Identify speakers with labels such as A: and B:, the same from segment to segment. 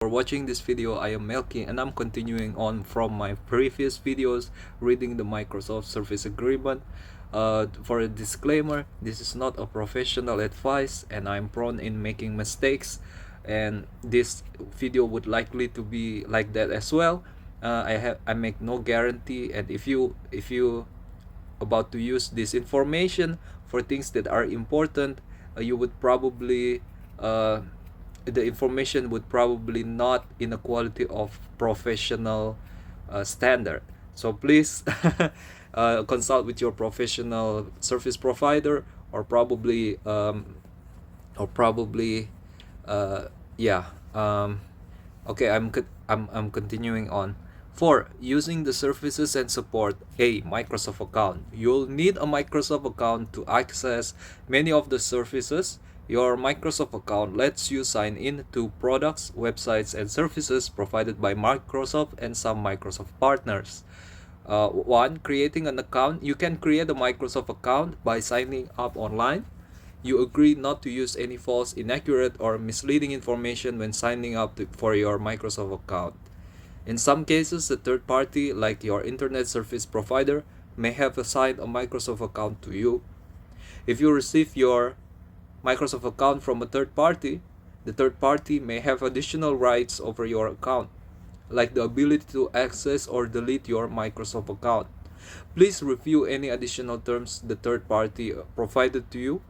A: For watching this video. I am Melky and I'm continuing on from my previous videos reading the Microsoft Surface Agreement. For a disclaimer, this is not a professional advice and I'm prone in making mistakes, and this video would likely to be like that as well. I make no guarantee, and if you about to use this information for things that are important, you would probably uh, the information would probably not in a quality of professional standard. So please consult with your professional service provider, or probably uh, yeah okay, I'm continuing on. For using the services and support a Microsoft account, you'll need a Microsoft account to access many of the services. Your Microsoft account lets you sign in to products, websites, and services provided by Microsoft and some Microsoft partners. One, creating an account. You can create a Microsoft account by signing up online. You agree not to use any false, inaccurate, or misleading information when signing up for your Microsoft account. In some cases, a third party, like your internet service provider, may have assigned a Microsoft account to you. If you receive your Microsoft account from a third party, the third party may have additional rights over your account, like the ability to access or delete your Microsoft account. Please review any additional terms the third party provided you,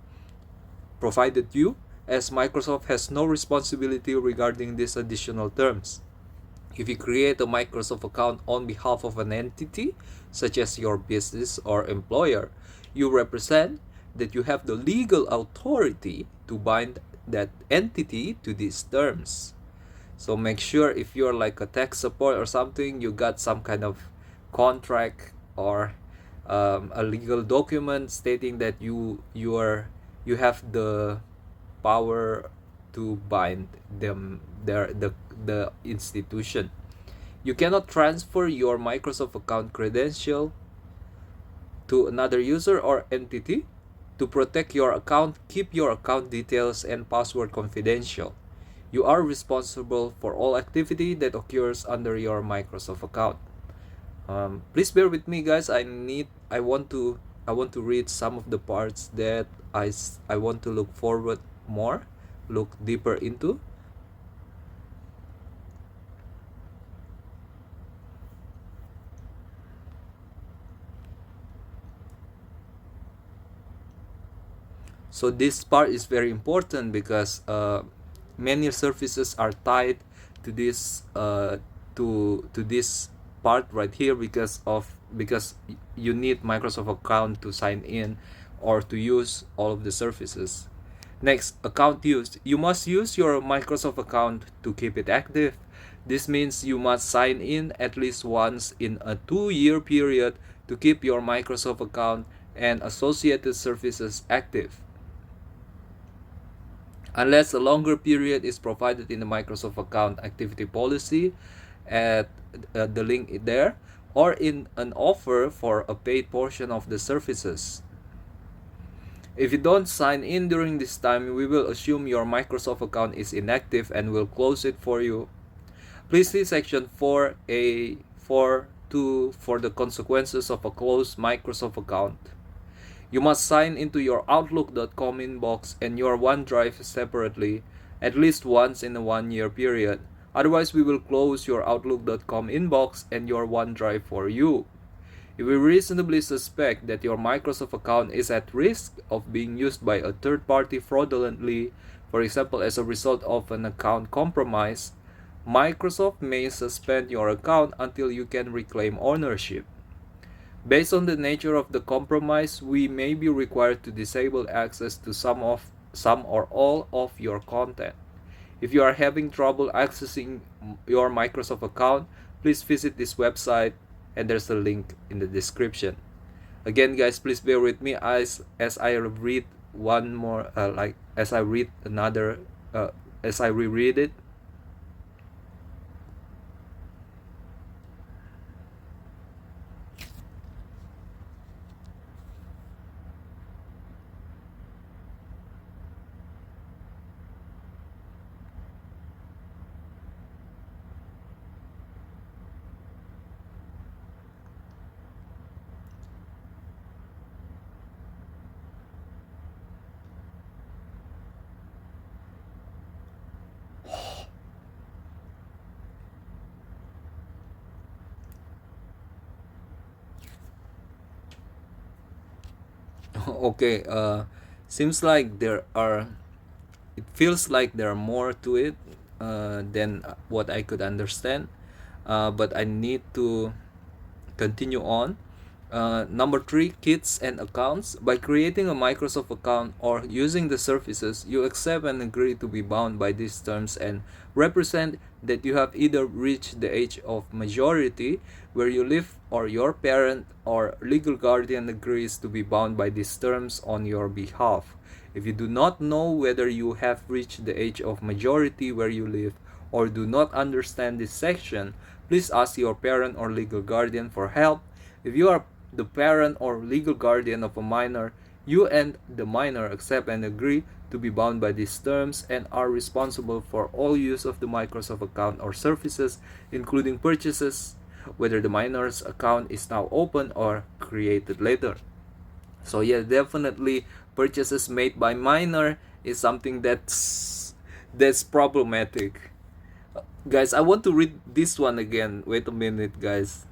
A: as Microsoft has no responsibility regarding these additional terms. If you create a Microsoft account on behalf of an entity, such as your business or employer, you represent that you have the legal authority to bind that entity to these terms. So make sure, if you're like a tech support or something, you got some kind of contract or a legal document stating that you have the power to bind the institution. You cannot transfer your Microsoft account credential to another user or entity. To protect your account, keep your account details and password confidential. You are responsible for all activity that occurs under your Microsoft account. Please bear with me, guys. I want to read some of the parts that I want to look deeper into. So this part is very important because many services are tied to this part right here, because you need Microsoft account to sign in or to use all of the services. Next, account use. You must use your Microsoft account to keep it active. This means you must sign in at least once in a 2-year period to keep your Microsoft account and associated services active. Unless a longer period is provided in the Microsoft account activity policy at the link there, or in an offer for a paid portion of the services. If you don't sign in during this time, we will assume your Microsoft account is inactive and will close it for you. Please see section 4A 4.2 for the consequences of a closed Microsoft account. You must sign into your Outlook.com inbox and your OneDrive separately, at least once in a 1-year period. Otherwise, we will close your Outlook.com inbox and your OneDrive for you. If we reasonably suspect that your Microsoft account is at risk of being used by a third party fraudulently, for example as a result of an account compromise, Microsoft may suspend your account until you can reclaim ownership. Based on the nature of the compromise, we may be required to disable access to some or all of your content. If you are having trouble accessing your Microsoft account, please visit this website, and there's a link in the description. Again, guys, please bear with me as I read one more as I read another as I reread it. Okay, seems like it feels like there are more to it than what I could understand, but I need to continue on. Number three, kits and accounts. By creating a Microsoft account or using the services, you accept and agree to be bound by these terms and represent that you have either reached the age of majority where you live, or your parent or legal guardian agrees to be bound by these terms on your behalf. If you do not know whether you have reached the age of majority where you live, or do not understand this section, please ask your parent or legal guardian for help. If you are the parent or legal guardian of a minor, you and the minor accept and agree to be bound by these terms and are responsible for all use of the Microsoft account or services, including purchases, whether the minor's account is now open or created later. So yeah, definitely purchases made by minor is something that's problematic. Guys, I want to read this one again. Wait a minute, guys.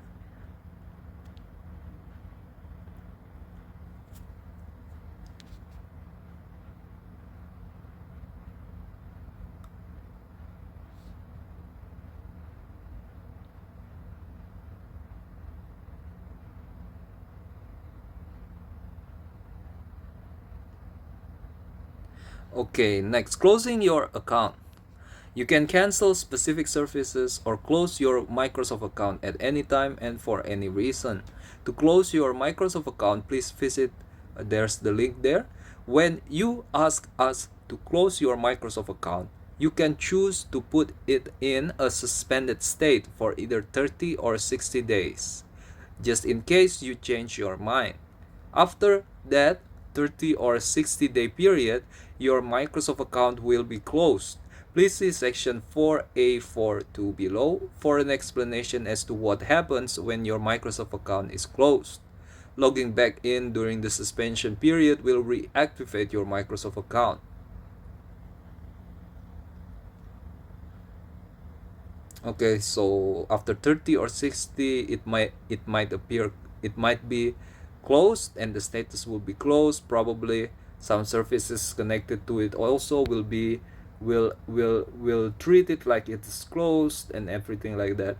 A: Okay, next, closing your account. You can cancel specific services or close your Microsoft account at any time and for any reason. To close your Microsoft account, please visit, there's the link there. When you ask us to close your Microsoft account, you can choose to put it in a suspended state for either 30 or 60 days, just in case you change your mind. After that 30 or 60-day period, your Microsoft account will be closed. Please see section 4A42 below for an explanation as to what happens when your Microsoft account is closed. Logging back in during the suspension period will reactivate your Microsoft account. Okay, so after 30 or 60, it might be closed, and the status will be closed. Probably some services connected to it also will treat it like it's closed and everything like that.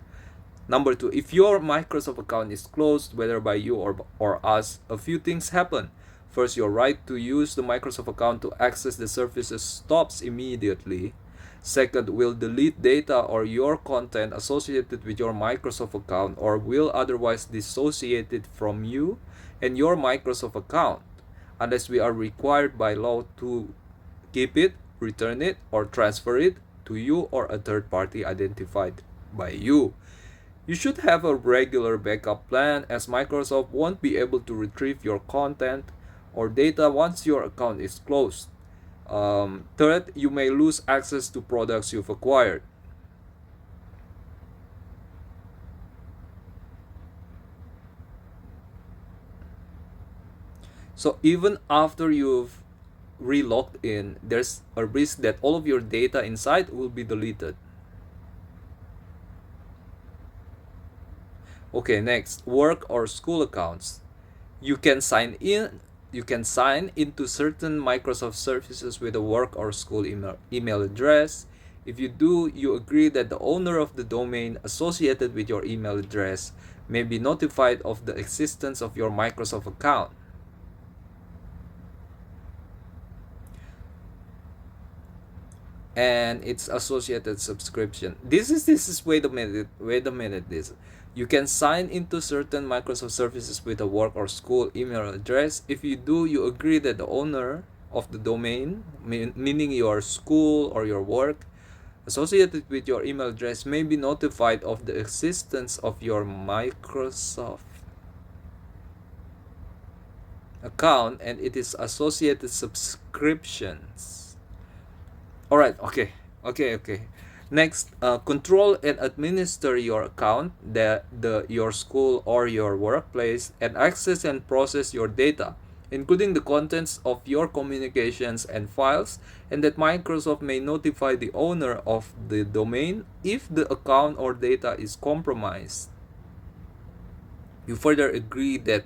A: Number two, if your Microsoft account is closed, whether by you or us, a few things happen. First, your right to use the Microsoft account to access the services stops immediately. Second, will delete data or your content associated with your Microsoft account or will otherwise dissociate it from you and your Microsoft account, unless we are required by law to keep it, return it, or transfer it to you or a third party identified by you. You should have a regular backup plan, as Microsoft won't be able to retrieve your content or data once your account is closed. Third, you may lose access to products you've acquired. So even after you've re-logged in, there's a risk that all of your data inside will be deleted. Okay, next, work or school accounts. You can sign into certain Microsoft services with a work or school email address. If you do, you agree that the owner of the domain associated with your email address may be notified of the existence of your Microsoft account. And its associated subscription. This is wait a minute this. You can sign into certain Microsoft services with a work or school email address. If you do, you agree that the owner of the domain, meaning your school or your work, associated with your email address may be notified of the existence of your Microsoft account and its associated subscriptions. All right, okay. Next, control and administer your account, your school or your workplace, and access and process your data, including the contents of your communications and files, and that Microsoft may notify the owner of the domain if the account or data is compromised. You further agree that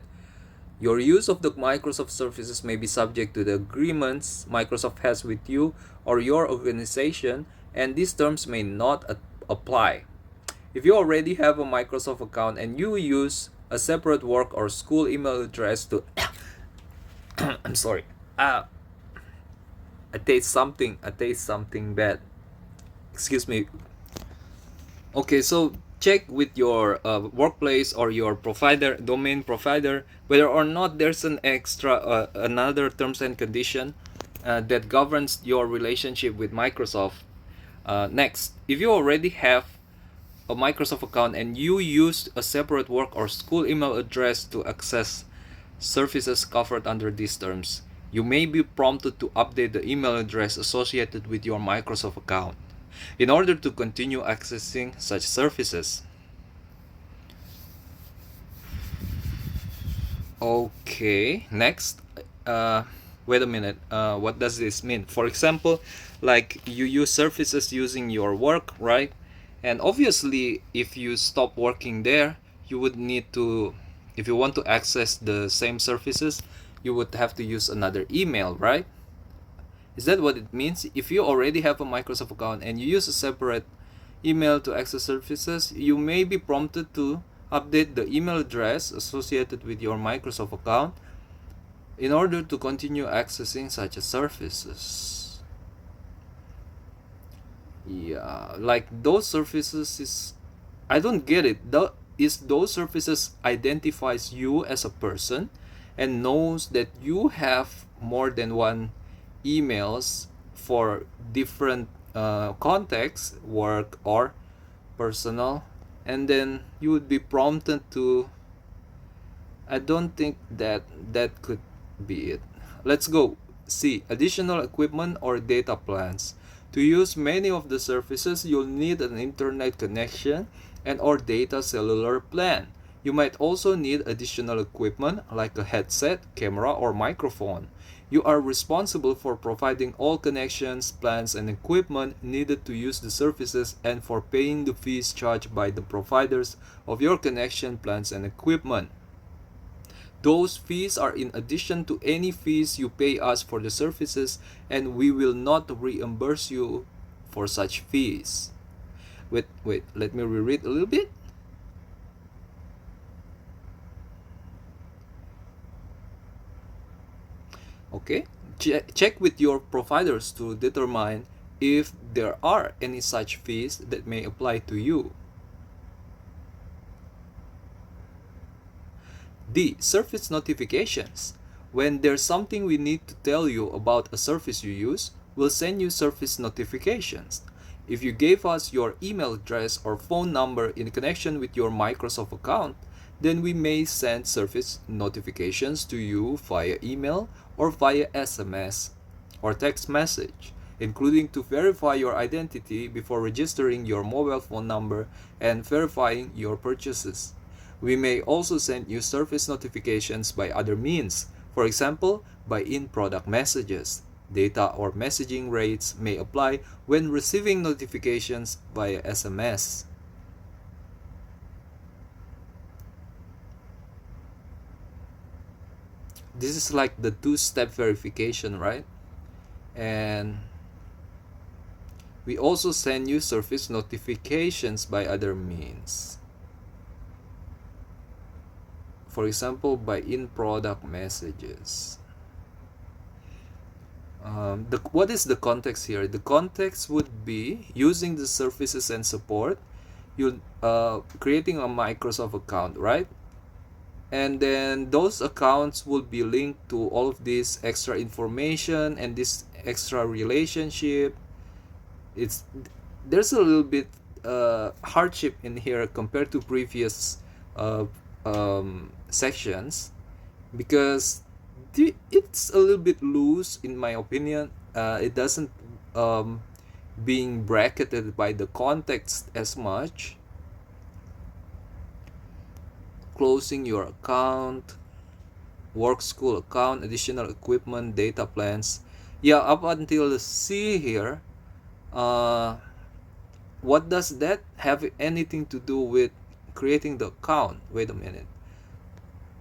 A: Your use of the Microsoft services may be subject to the agreements Microsoft has with you or your organization, and these terms may not apply. If you already have a Microsoft account and you use a separate work or school email address to I'm sorry. I taste something bad. Excuse me. Okay, so check with your workplace or your provider, domain provider, whether or not there's an extra another terms and condition that governs your relationship with Microsoft. Next, if you already have a Microsoft account and you use a separate work or school email address to access services covered under these terms, you may be prompted to update the email address associated with your Microsoft account in order to continue accessing such services. Okay, next. Wait a minute. What does this mean? For example, like you use services using your work, right? And obviously, if you stop working there, you would need to, if you want to access the same services, you would have to use another email, right? Is that what it means? If you already have a Microsoft account and you use a separate email to access services, you may be prompted to update the email address associated with your Microsoft account in order to continue accessing such services. Yeah, like those services is, I don't get it. Is those services identifies you as a person and knows that you have more than one emails for different contexts, work or personal, and then you would be prompted to, I don't think that that could be it. Let's go. C. Additional equipment or data plans. To use many of the services, you'll need an internet connection and or data cellular plan. You might also need additional equipment like a headset, camera, or microphone. You are responsible for providing all connections, plans, and equipment needed to use the services and for paying the fees charged by the providers of your connection, plans, and equipment. Those fees are in addition to any fees you pay us for the services, and we will not reimburse you for such fees. Wait, let me reread a little bit. Okay, check with your providers to determine if there are any such fees that may apply to you. D. Service notifications. When there's something we need to tell you about a service you use, we'll send you service notifications. If you gave us your email address or phone number in connection with your Microsoft account, then we may send service notifications to you via email or via SMS or text message, including to verify your identity before registering your mobile phone number and verifying your purchases. We may also send you service notifications by other means, for example, by in-product messages. Data or messaging rates may apply when receiving notifications via SMS. This is like the two-step verification, right? And we also send you service notifications by other means. For example, by in-product messages. What is the context here? The context would be using the services and support. You creating a Microsoft account, right? And then those accounts will be linked to all of this extra information and this extra relationship. There's a little bit hardship in here compared to previous sections, because it's a little bit loose in my opinion. It doesn't being bracketed by the context as much. Closing your account, work school account, additional equipment, data plans. Yeah, up until C here, what does that have anything to do with creating the account? Wait a minute.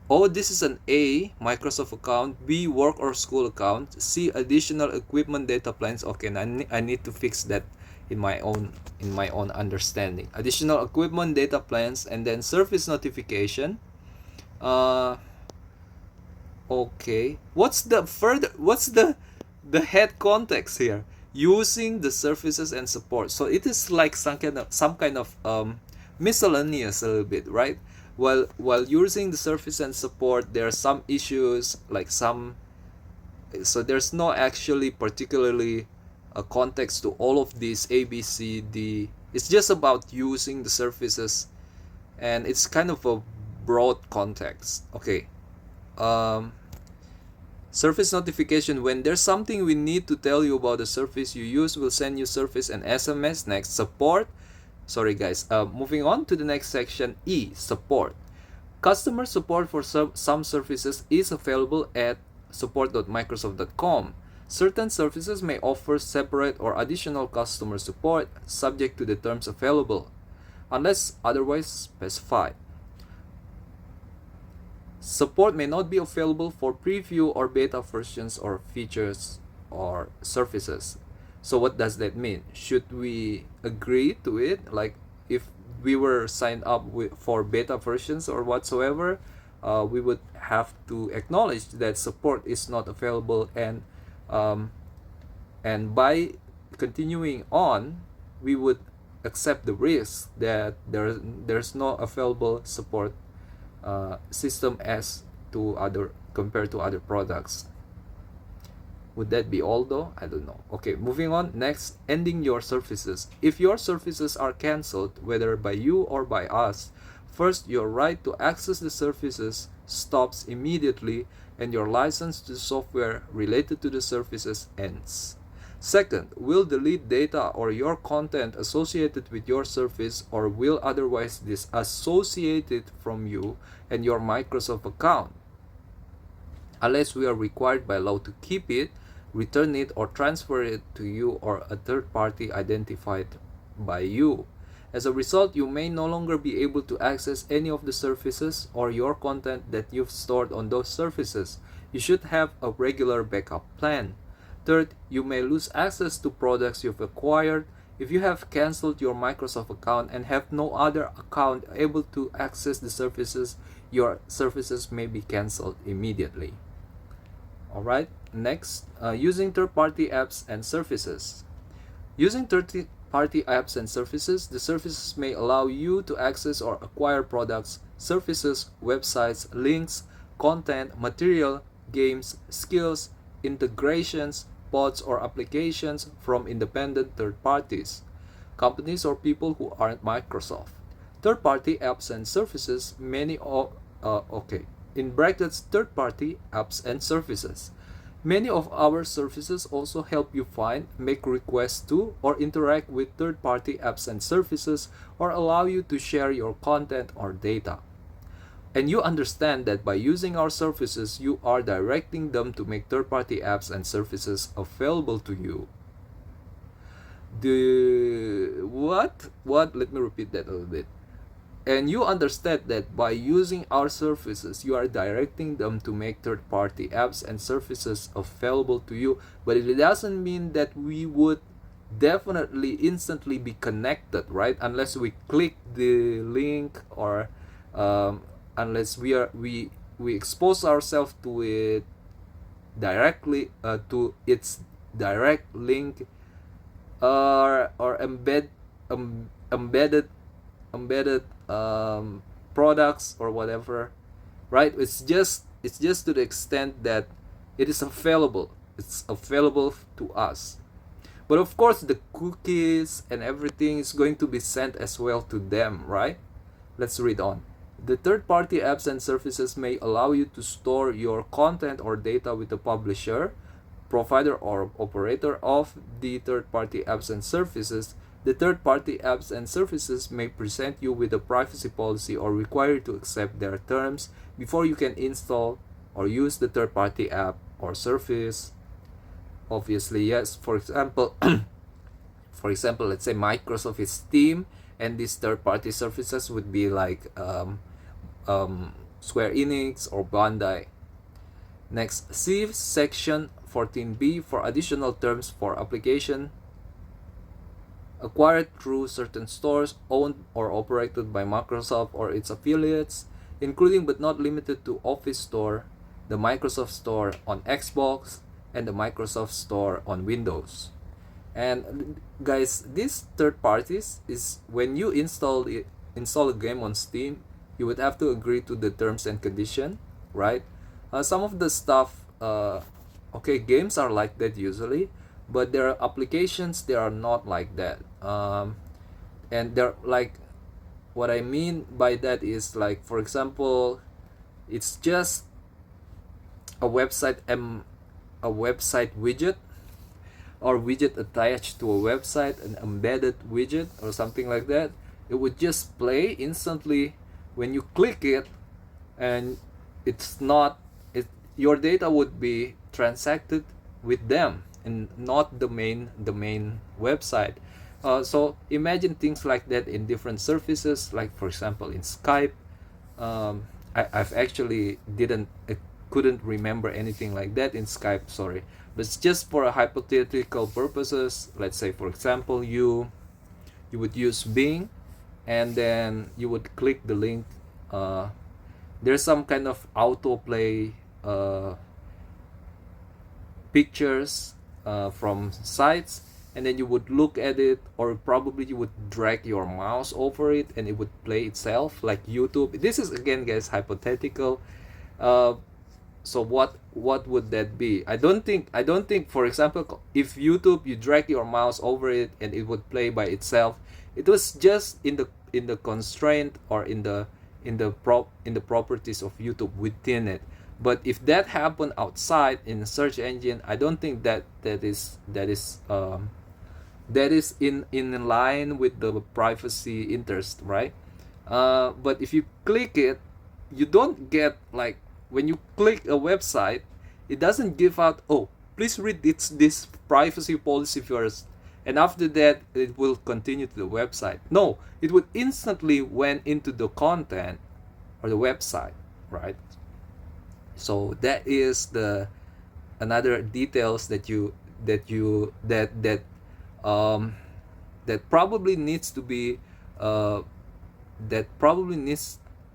A: Oh, this is an A, Microsoft account. B, work or school account. C, additional equipment data plans. Okay, and I need to fix that in my own understanding. Additional equipment data plans, and then service notification. Uh, okay. What's the head context here? Using the services and support. So it is like some kind of miscellaneous a little bit, right? While using the service and support, there are some issues like some, so there's no actually particularly a context to all of these A, B, C, D. It's just about using the services, and it's kind of a broad context. Okay. um Service notification: when there's something we need to tell you about the service you use, we'll send you service and SMS. Next, support. Sorry guys, moving on to the next section. E, support. Customer support for some services is available at support.microsoft.com. Certain services may offer separate or additional customer support subject to the terms available, unless otherwise specified. Support may not be available for preview or beta versions or features or services. So what does that mean? Should we agree to it? Like if we were signed up for beta versions or whatsoever, we would have to acknowledge that support is not available, um, and by continuing on, we would accept the risk that there's no available support system as to other compared to other products. Would that be all though? I don't know. Okay, moving on. Next, ending your services. If your services are cancelled, whether by you or by us, first, your right to access the services stops immediately and your license to software related to the services ends. Second, will delete data or your content associated with your service or will otherwise disassociate it from you and your Microsoft account, unless we are required by law to keep it, return it, or transfer it to you or a third party identified by you. As a result, you may no longer be able to access any of the services or your content that you've stored on those services. You should have a regular backup plan. Third, you may lose access to products you've acquired. If you have canceled your Microsoft account and have no other account able to access the services, your services may be canceled immediately. Alright, next, using third-party apps and services. Using third-party apps and services, the services may allow you to access or acquire products, services, websites, links, content, material, games, skills, integrations, bots, or applications from independent third parties, companies or people who aren't Microsoft. Third-party apps and services, in brackets, third-party apps and services. Many of our services also help you find, make requests to, or interact with third-party apps and services, or allow you to share your content or data. And you understand that by using our services, you are directing them to make third-party apps and services available to you. Let me repeat that a little bit. And you understand that by using our services, you are directing them to make third-party apps and services available to you. But it doesn't mean that we would definitely instantly be connected, right? Unless we click the link or unless we expose ourselves to it directly, to its direct link, or embedded products or whatever, right? It's just to the extent that it's available to us. But of course, the cookies and everything is going to be sent as well to them, right? Let's read on. The third-party apps and services may allow you to store your content or data with the publisher, provider, or operator of the third-party apps and services. The third-party apps and services may present you with a privacy policy or require you to accept their terms before you can install or use the third-party app or service. Obviously, yes. For example, let's say Microsoft is Team, and these third-party services would be like Square Enix, or Bandai. Next, see section 14b for additional terms for application acquired through certain stores owned or operated by Microsoft or its affiliates, including but not limited to Office Store, the Microsoft Store on Xbox, and the Microsoft Store on Windows. And guys, these third parties is when you install a game on Steam, you would have to agree to the terms and condition, right? Some of the stuff, okay, games are like that usually, but there are applications they are not like that. And they're like, what I mean by that is, like, for example, it's just a website a website widget, or widget attached to a website, an embedded widget or something like that. It would just play instantly when you click it, and it's not it your data would be transacted with them and not the main website. So imagine things like that in different services, like for example in Skype. I've actually couldn't remember anything like that in Skype, sorry, but it's just for a hypothetical purposes. Let's say for example you would use Bing, and then you would click the link. There's some kind of autoplay pictures from sites, and then you would look at it, or probably you would drag your mouse over it and it would play itself like YouTube. This is again, guys, hypothetical. So what would that be? I don't think, for example, if YouTube, you drag your mouse over it and it would play by itself. It was just in the constraint, or in the properties of YouTube within it. But if that happened outside in a search engine, I don't think that is in line with the privacy interest, right? But if you click it, you don't get, like, when you click a website, it doesn't give out, oh, please read this privacy policy first, and after that it will continue to the website. No, it would instantly went into the content or the website, right? So that is the another details that probably needs to be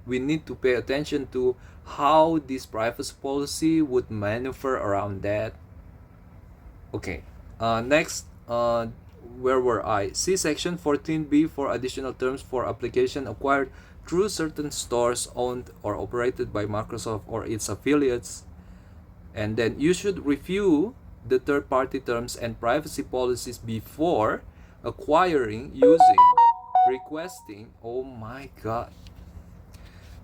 A: we need to pay attention to how this privacy policy would maneuver around that. Okay, next, where were I? See section 14b for additional terms for application acquired through certain stores owned or operated by Microsoft or its affiliates. And then you should review the third-party terms and privacy policies before acquiring, using, requesting. Oh my god.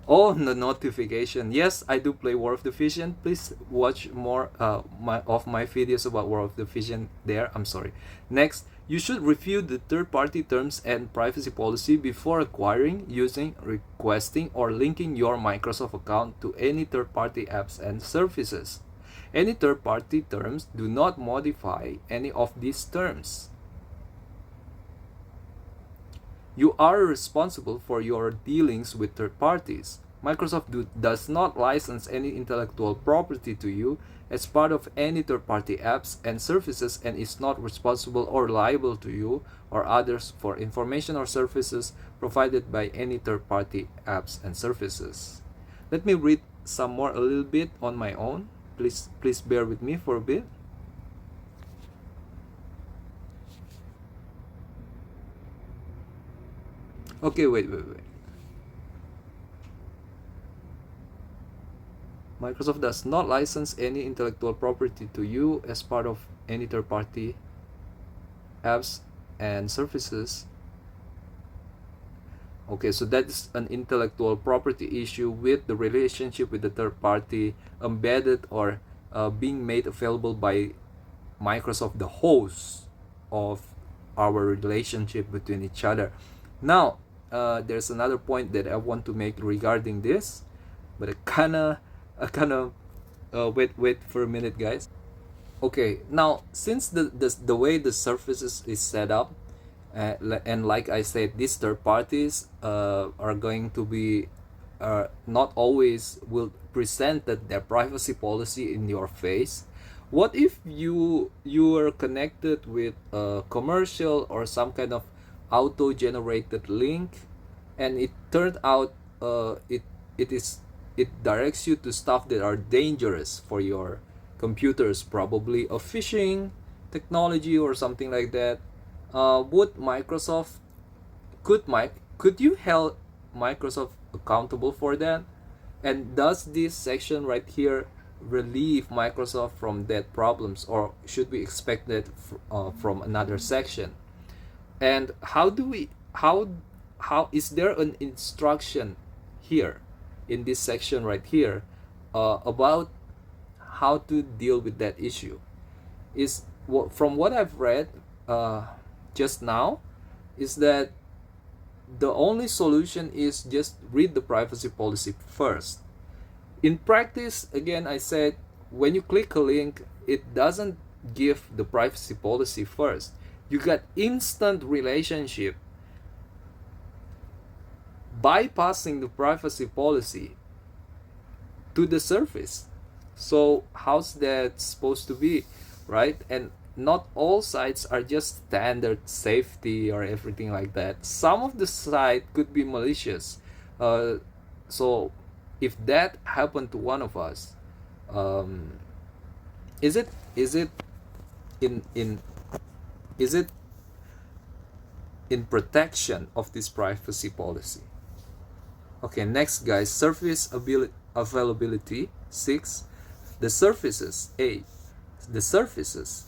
A: Oh, the notification. Yes, I do play War of the Vision. Please watch more of my videos about War of the Vision there. I'm sorry. Next, you should review the third-party terms and privacy policy before acquiring, using, requesting, or linking your Microsoft account to any third-party apps and services. Any third-party terms do not modify any of these terms. You are responsible for your dealings with third parties. Microsoft does not license any intellectual property to you as part of any third-party apps and services, and is not responsible or liable to you or others for information or services provided by any third-party apps and services. Let me read some more a little bit on my own. Please bear with me for a bit. Okay, wait. Microsoft does not license any intellectual property to you as part of any third-party apps and services. Okay, so that's an intellectual property issue with the relationship with the third party, embedded or being made available by Microsoft, the host of our relationship between each other. Now, there's another point that I want to make regarding this, but I kind of wait for a minute, guys. Okay, now since the way the services is set up, and like I said, these third parties are going to be not always will present their privacy policy in your face. What if you are connected with a commercial or some kind of auto generated link, and it turned out it is it directs you to stuff that are dangerous for your computers, probably a phishing technology or something like that. Would Microsoft could you hold Microsoft accountable for that? And does this section right here relieve Microsoft from that problems, or should we expect that from another section? And how is there an instruction here in this section right here about how to deal with that issue? Is from what I've read just now, is that the only solution is just read the privacy policy first. In practice, again, I said, when you click a link, it doesn't give the privacy policy first. You got instant relationship bypassing the privacy policy to the surface. So how's that supposed to be, right? And not all sites are just standard safety or everything like that. Some of the site could be malicious. So if that happened to one of us, is it in is it in protection of this privacy policy? Okay, next guys, service availability 6. The services 8. The services,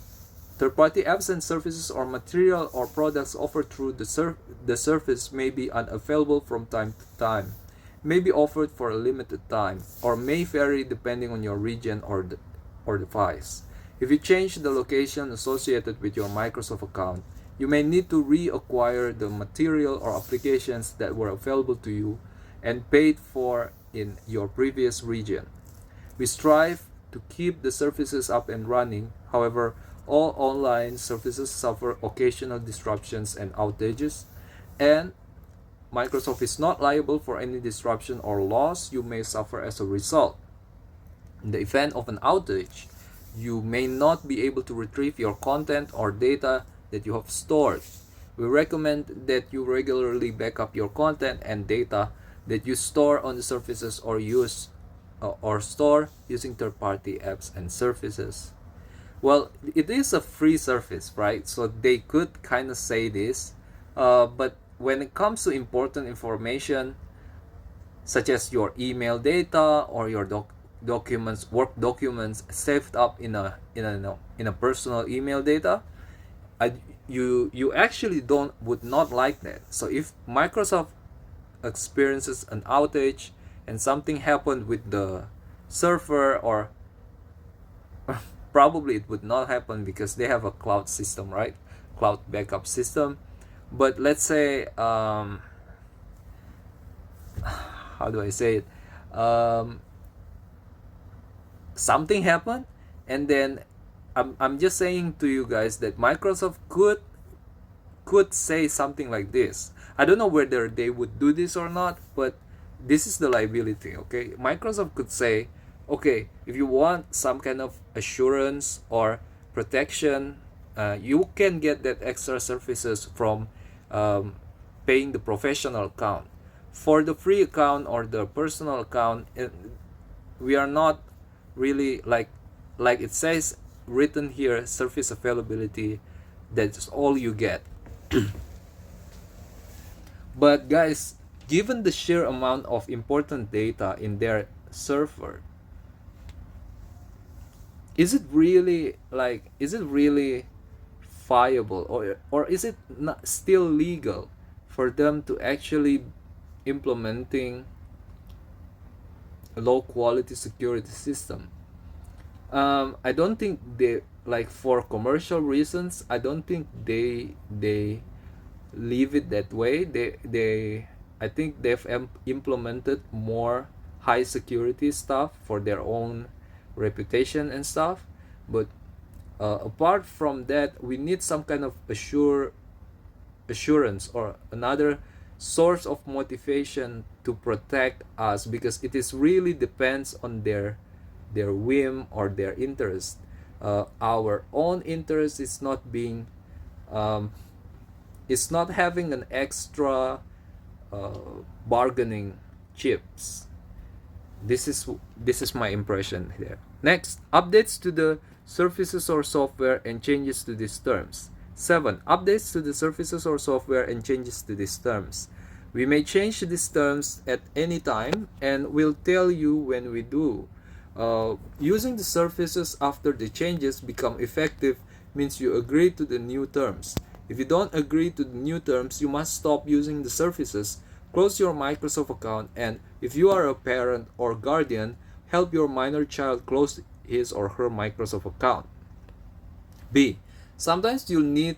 A: third-party apps and services or material or products offered through the service may be unavailable from time to time, may be offered for a limited time, or may vary depending on your region or device. If you change the location associated with your Microsoft account, you may need to reacquire the material or applications that were available to you and paid for in your previous region. We strive to keep the services up and running. However, all online services suffer occasional disruptions and outages, and Microsoft is not liable for any disruption or loss you may suffer as a result. In the event of an outage, you may not be able to retrieve your content or data that you have stored. We recommend that you regularly backup your content and data that you store on the services or store using third-party apps and services. Well, it is a free service, right? So they could kind of say this, but when it comes to important information such as your email data or your documents, work documents saved up in a personal email data, you actually would not like that. So if Microsoft experiences an outage and something happened with the server, or probably it would not happen because they have a cloud system, right? Cloud backup system. But let's say how do I say it, something happened, and then I'm just saying to you guys that Microsoft could say something like this. I don't know whether they would do this or not, but this is the liability. Okay, Microsoft could say, okay, if you want some kind of assurance or protection, you can get that extra services from paying the professional account. For the free account or the personal account, we are not really like it says written here, service availability, that's all you get. But guys, given the sheer amount of important data in their server, is it really viable, or is it not still legal for them to actually implementing a low quality security system? I don't think they, for commercial reasons, I don't think they leave it that way. I think they've implemented more high security stuff for their own reputation and stuff. But apart from that, we need some kind of assurance or another source of motivation to to protect us, because it is really depends on their whim or their interest. Our own interest is not being is not having an extra bargaining chips. This is my impression here. Next, updates to the services or software and changes to these terms. 7. Updates to the services or software and changes to these terms. We may change these terms at any time, and we'll tell you when we do. Using the services after the changes become effective means you agree to the new terms. If you don't agree to the new terms, you must stop using the services, close your Microsoft account, and if you are a parent or guardian, help your minor child close his or her Microsoft account. B. Sometimes you'll need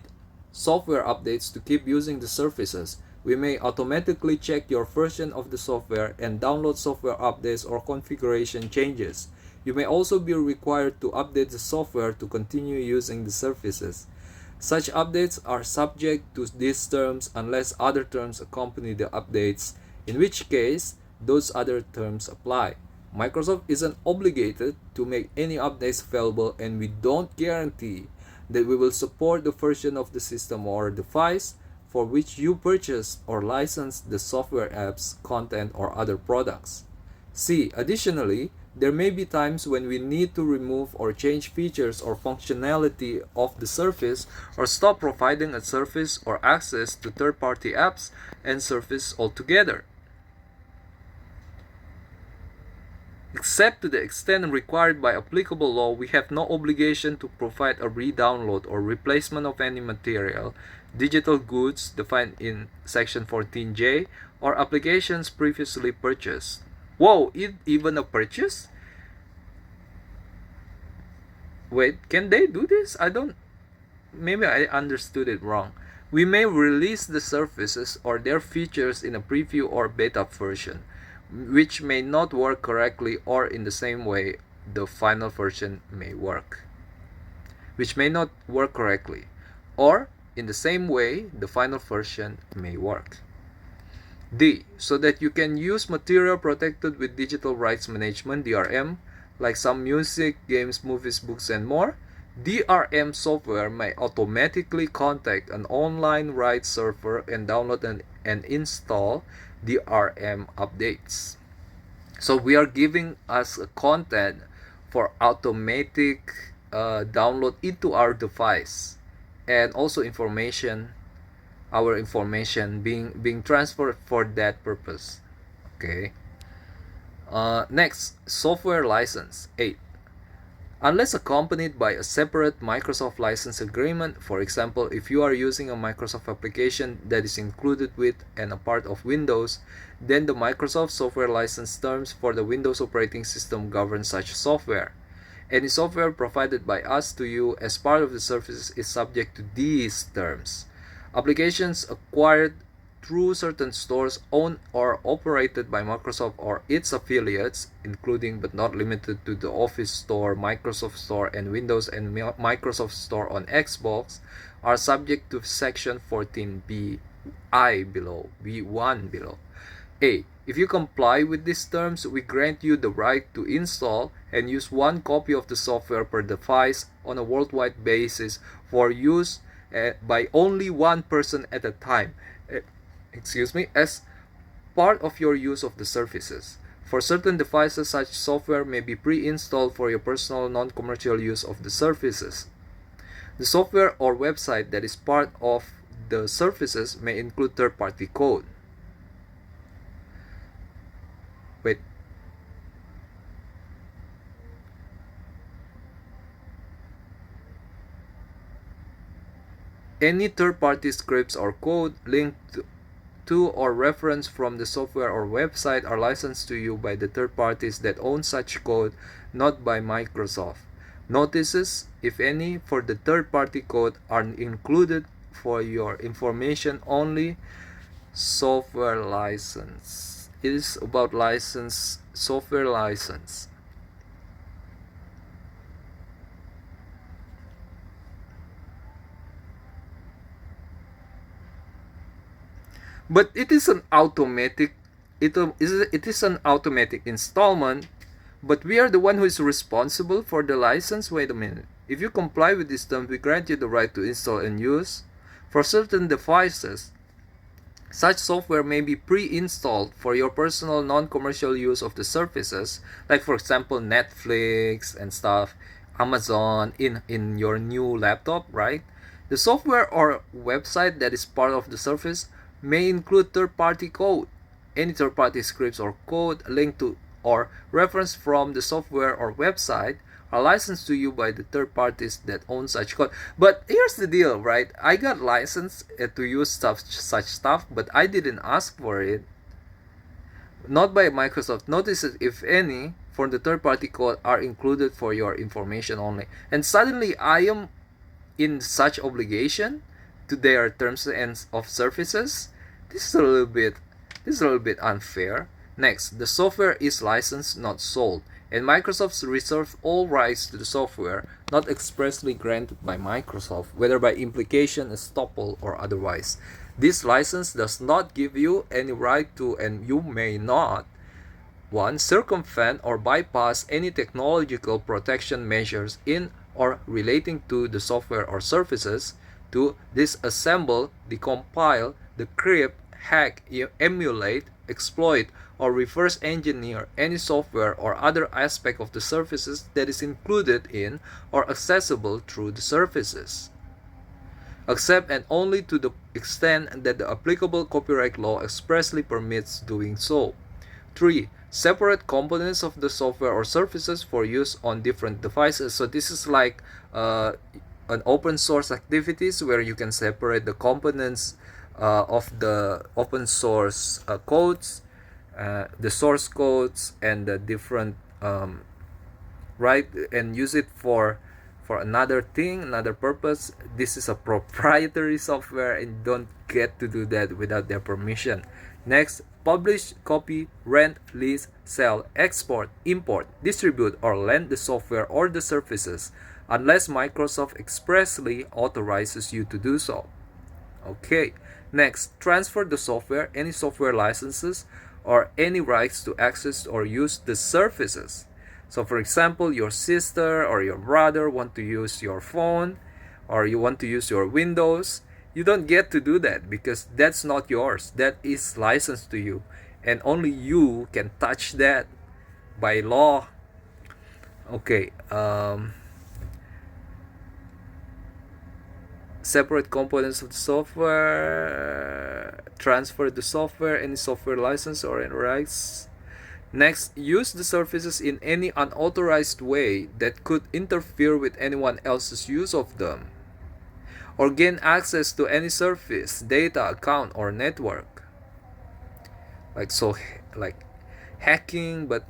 A: software updates to keep using the services. We may automatically check your version of the software and download software updates or configuration changes. You may also be required to update the software to continue using the services. Such updates are subject to these terms unless other terms accompany the updates, in which case those other terms apply. Microsoft isn't obligated to make any updates available, and we don't guarantee that we will support the version of the system or device for which you purchase or license the software apps, content, or other products. C. Additionally, there may be times when we need to remove or change features or functionality of the service, or stop providing a service or access to third-party apps and service altogether. Except to the extent required by applicable law, we have no obligation to provide a re-download or replacement of any material, digital goods defined in Section 14J, or applications previously purchased. Whoa, even a purchase? Wait, can they do this? Maybe I understood it wrong. We may release the services or their features in a preview or beta version, which may not work correctly, or in the same way the final version may work. Which may not work correctly, or in the same way the final version may work. D. So that you can use material protected with digital rights management, DRM, like some music, games, movies, books, and more. DRM software may automatically contact an online rights server and download and install DRM updates. So we are giving us a content for automatic download into our device, and also our information being transferred for that purpose. Okay. Next, software license. 8. Unless accompanied by a separate Microsoft license agreement, for example, if you are using a Microsoft application that is included with and a part of Windows, then the Microsoft software license terms for the Windows operating system govern such software. Any software provided by us to you as part of the services is subject to these terms. Applications acquired through certain stores owned or operated by Microsoft or its affiliates, including but not limited to the Office Store, Microsoft Store, and Windows and Microsoft Store on Xbox, are subject to Section 14b(I) below, B1 below. A. If you comply with these terms, we grant you the right to install and use one copy of the software per device on a worldwide basis for use by only one person at a time, as part of your use of the services. For certain devices, such software may be pre-installed for your personal non-commercial use of the services. The software or website that is part of the services may include third-party code. Wait. Any third-party scripts or code linked to or reference from the software or website are licensed to you by the third parties that own such code, not by Microsoft. Notices, if any, for the third-party code are included for your information only. Software license. It is about license, software license. But it is an automatic it is an automatic installment, but we are the one who is responsible for the license. Wait a minute. If you comply with this term, we grant you the right to install and use for certain devices. Such software may be pre-installed for your personal non-commercial use of the services, like for example Netflix and stuff, Amazon in your new laptop, right? The software or website that is part of the service may include third-party code. Any third-party scripts or code linked to or reference from the software or website are licensed to you by the third parties that own such code. But here's the deal, right? I got licensed to use such stuff, but I didn't ask for it. Not by Microsoft. Notices, if any, for the third-party code are included for your information only. And suddenly I am in such obligation to their terms and of services. This is a little bit unfair. Next, the software is licensed, not sold, and Microsoft reserves all rights to the software not expressly granted by Microsoft, whether by implication, estoppel, or otherwise. This license does not give you any right to, and you may not, 1. Circumvent or bypass any technological protection measures in or relating to the software or services. 2. Disassemble, decompile, decrypt, hack, emulate, exploit, or reverse engineer any software or other aspect of the services that is included in or accessible through the services, except and only to the extent that the applicable copyright law expressly permits doing so. 3. Separate components of the software or services for use on different devices. So this is like an open source activities where you can separate the components of the open source codes, the source codes, and the different right, and use it for another thing, another purpose. This is a proprietary software and don't get to do that without their permission. Next, publish, copy, rent, lease, sell, export, import, distribute, or lend the software or the services unless Microsoft expressly authorizes you to do so. Okay. Next, transfer the software, any software licenses, or any rights to access or use the services. So for example, your sister or your brother want to use your phone, or you want to use your Windows. You don't get to do that because that's not yours. That is licensed to you, and only you can touch that by law. Okay. Separate components of the software, transfer the software, any software license or any rights. Next, use the services in any unauthorized way that could interfere with anyone else's use of them, or gain access to any service, data, account, or network. Like hacking, but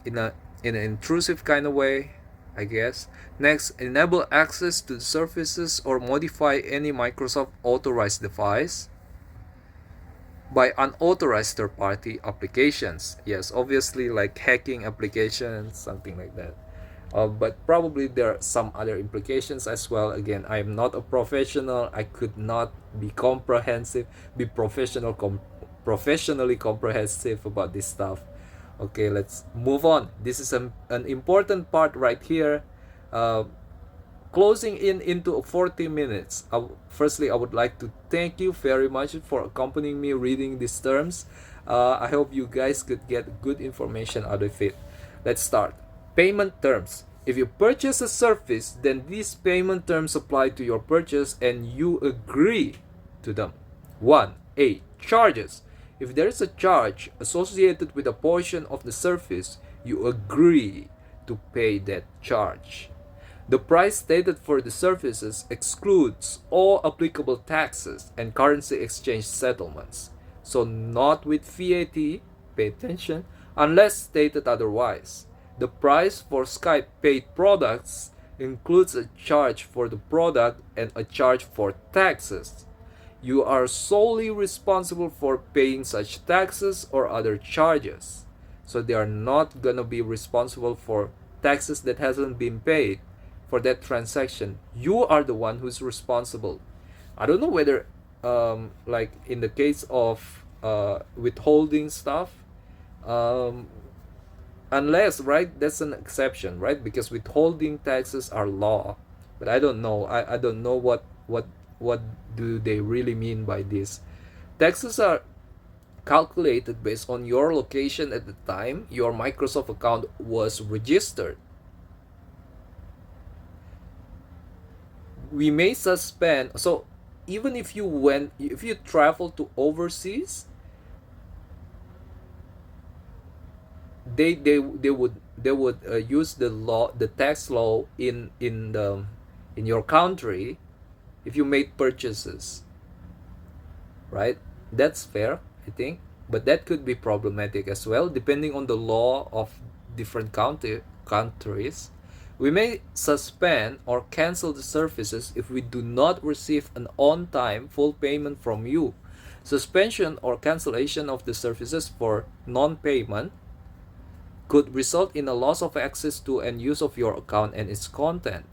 A: in an intrusive kind of way, I guess. Next, enable access to the services or modify any Microsoft authorized device by unauthorized third-party applications. Yes, obviously like hacking applications, something like that. But probably there are some other implications as well. Again, I am not a professional. I could not be professionally comprehensive about this stuff. Okay, let's move on. This is an important part right here. Closing into 40 minutes. Firstly, I would like to thank you very much for accompanying me reading these terms. I hope you guys could get good information out of it. Let's start. Payment terms. If you purchase a service, then these payment terms apply to your purchase and you agree to them. 1. Charges. If there is a charge associated with a portion of the service, you agree to pay that charge. The price stated for the services excludes all applicable taxes and currency exchange settlements. So not with VAT, pay attention, unless stated otherwise. The price for Skype paid products includes a charge for the product and a charge for taxes. You are solely responsible for paying such taxes or other charges. So they are not gonna be responsible for taxes that hasn't been paid for that transaction. You are the one who's responsible. I don't know whether like in the case of withholding stuff, um, unless, right, that's an exception, right, because withholding taxes are law. But I don't know, I don't know what do they really mean by this. Taxes are calculated based on your location at the time your Microsoft account was registered. We may suspend, so even if you travel to overseas, they would use the tax law in your country if you made purchases, right? That's fair, I think, but that could be problematic as well depending on the law of different countries. We may suspend or cancel the services if we do not receive an on-time full payment from you. Suspension or cancellation of the services for non-payment could result in a loss of access to and use of your account and its content.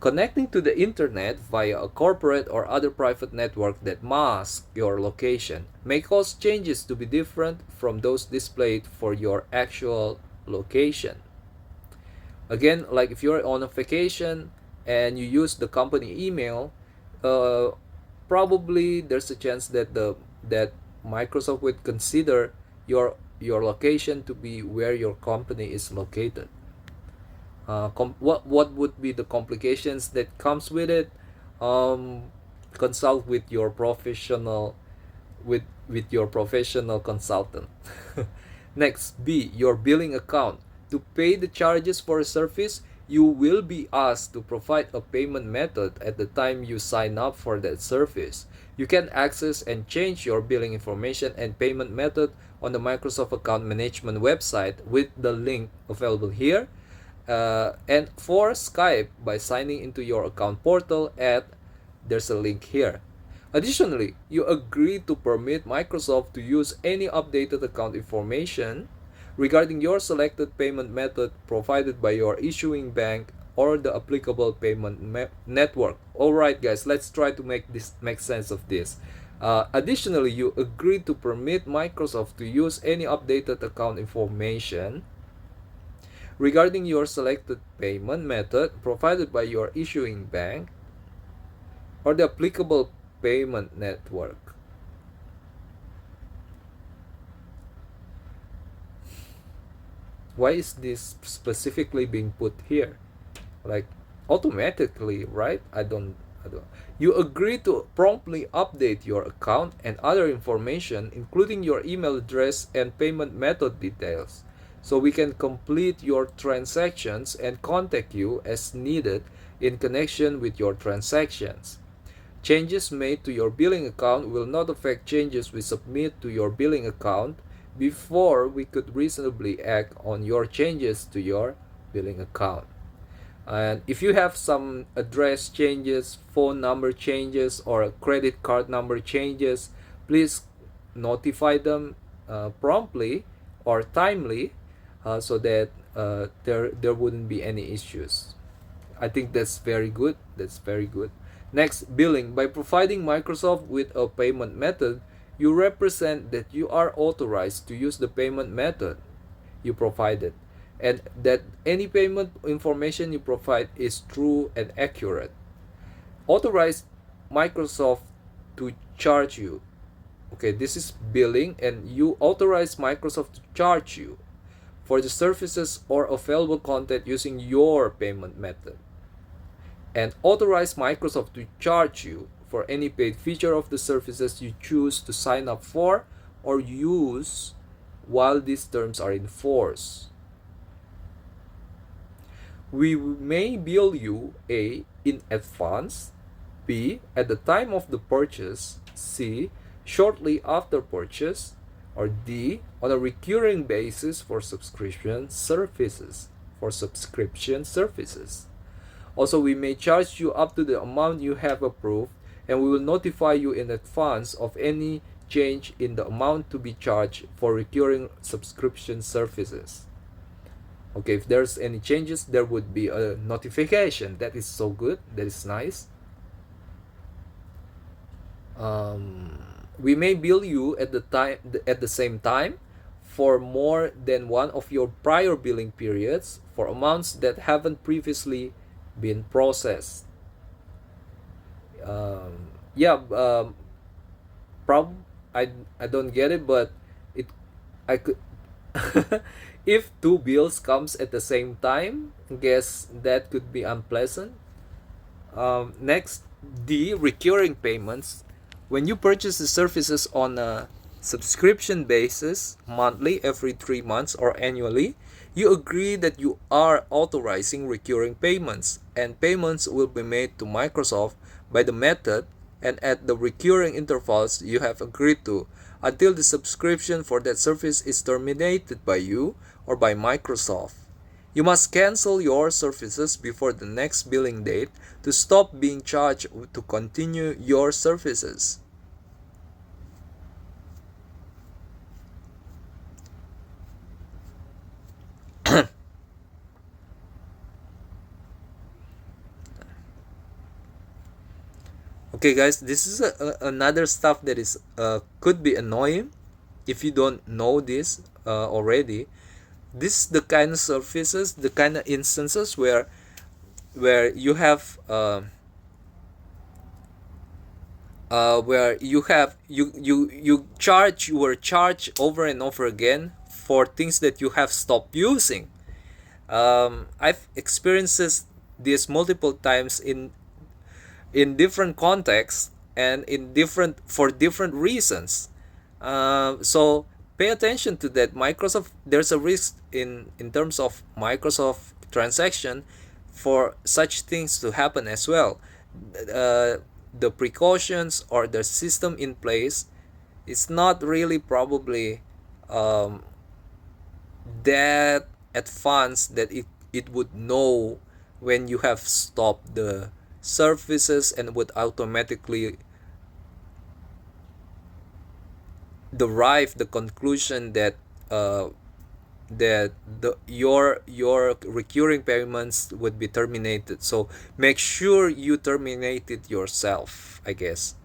A: Connecting to the internet via a corporate or other private network that masks your location may cause changes to be different from those displayed for your actual location. Again, like if you're on a vacation and you use the company email, uh, probably there's a chance that Microsoft would consider your location to be where your company is located. What would be the complications that comes with it? Um, Consult with your professional consultant. Next, B, your billing account. To pay the charges for a service, you will be asked to provide a payment method at the time you sign up for that service. You can access and change your billing information and payment method on the Microsoft Account Management website with the link available here. And for Skype, by signing into your account portal there's a link here. Additionally, you agree to permit Microsoft to use any updated account information regarding your selected payment method provided by your issuing bank or the applicable payment network. Alright guys, let's try to make sense of this. Additionally, you agree to permit Microsoft to use any updated account information regarding your selected payment method provided by your issuing bank or the applicable payment network. Why is this specifically being put here? Like automatically, right? I don't. You agree to promptly update your account and other information, including your email address and payment method details, so we can complete your transactions and contact you as needed in connection with your transactions. Changes made to your billing account will not affect changes we submit to your billing account before we could reasonably act on your changes to your billing account. And if you have some address changes, phone number changes, or credit card number changes, please notify them promptly or timely, so that there wouldn't be any issues. I think that's very good. That's very good. Next, billing. By providing Microsoft with a payment method, you represent that you are authorized to use the payment method you provided, and that any payment information you provide is true and accurate. Authorize Microsoft to charge you. Okay, this is billing, and you authorize Microsoft to charge you for the services or available content using your payment method, and authorize Microsoft to charge you for any paid feature of the services you choose to sign up for or use while these terms are in force. We may bill you A, in advance, B, at the time of the purchase, C, shortly after purchase, or D, on a recurring basis for subscription services. Also, we may charge you up to the amount you have approved, and we will notify you in advance of any change in the amount to be charged for recurring subscription services. Okay, if there's any changes, there would be a notification. That is so good. That is nice. We may bill you at the same time for more than one of your prior billing periods for amounts that haven't previously been processed. Yeah, prob I don't get it, but it I could if two bills comes at the same time, guess that could be unpleasant. Next, the recurring payments. When you purchase the services on a subscription basis, monthly, every 3 months, or annually, you agree that you are authorizing recurring payments, and payments will be made to Microsoft by the method and at the recurring intervals you have agreed to until the subscription for that service is terminated by you or by Microsoft. You must cancel your services before the next billing date to stop being charged to continue your services. Okay, guys, this is another stuff that is could be annoying if you don't know this already. This is the kind of services, the kind of instances where you have you were charged over and over again for things that you have stopped using. I've experienced this multiple times in different contexts and in different for different reasons. So pay attention to that. Microsoft, there's a risk in terms of Microsoft transaction for such things to happen as well. The precautions or the system in place is not really probably um, that advanced that it would know when you have stopped the services and would automatically derive the conclusion that your recurring payments would be terminated. So make sure you terminate it yourself, I guess.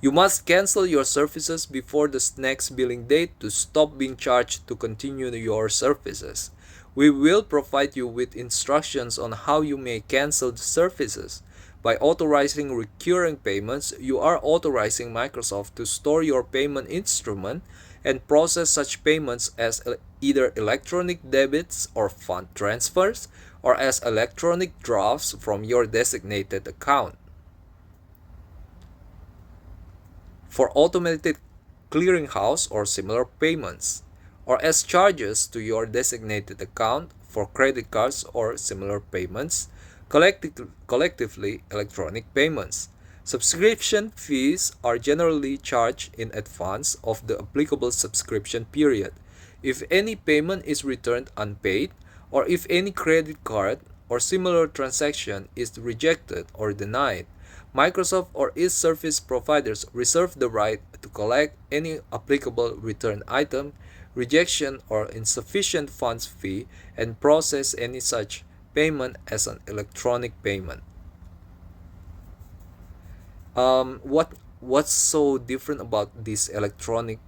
A: You must cancel your services before the next billing date to stop being charged to continue your services. We will provide you with instructions on how you may cancel the services. By authorizing recurring payments, you are authorizing Microsoft to store your payment instrument and process such payments as either electronic debits or fund transfers or as electronic drafts from your designated account. For automated clearinghouse or similar payments, or as charges to your designated account for credit cards or similar payments, collectively electronic payments. Subscription fees are generally charged in advance of the applicable subscription period. If any payment is returned unpaid, or if any credit card or similar transaction is rejected or denied, Microsoft or its service providers reserve the right to collect any applicable return item, rejection, or insufficient funds fee and process any such payment as an electronic payment. What's so different about this electronic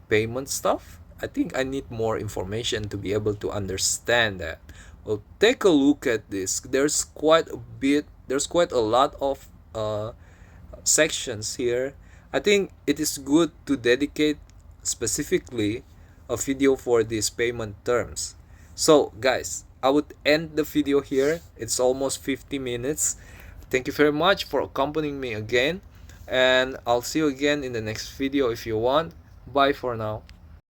A: payment stuff? I think I need more information to be able to understand that. Well, take a look at this. There's quite a lot of sections here. I think it is good to dedicate specifically a video for these payment terms. So guys, I would end the video here. It's almost 50 minutes. Thank you very much for accompanying me again, and I'll see you again in the next video if you want. Bye for now.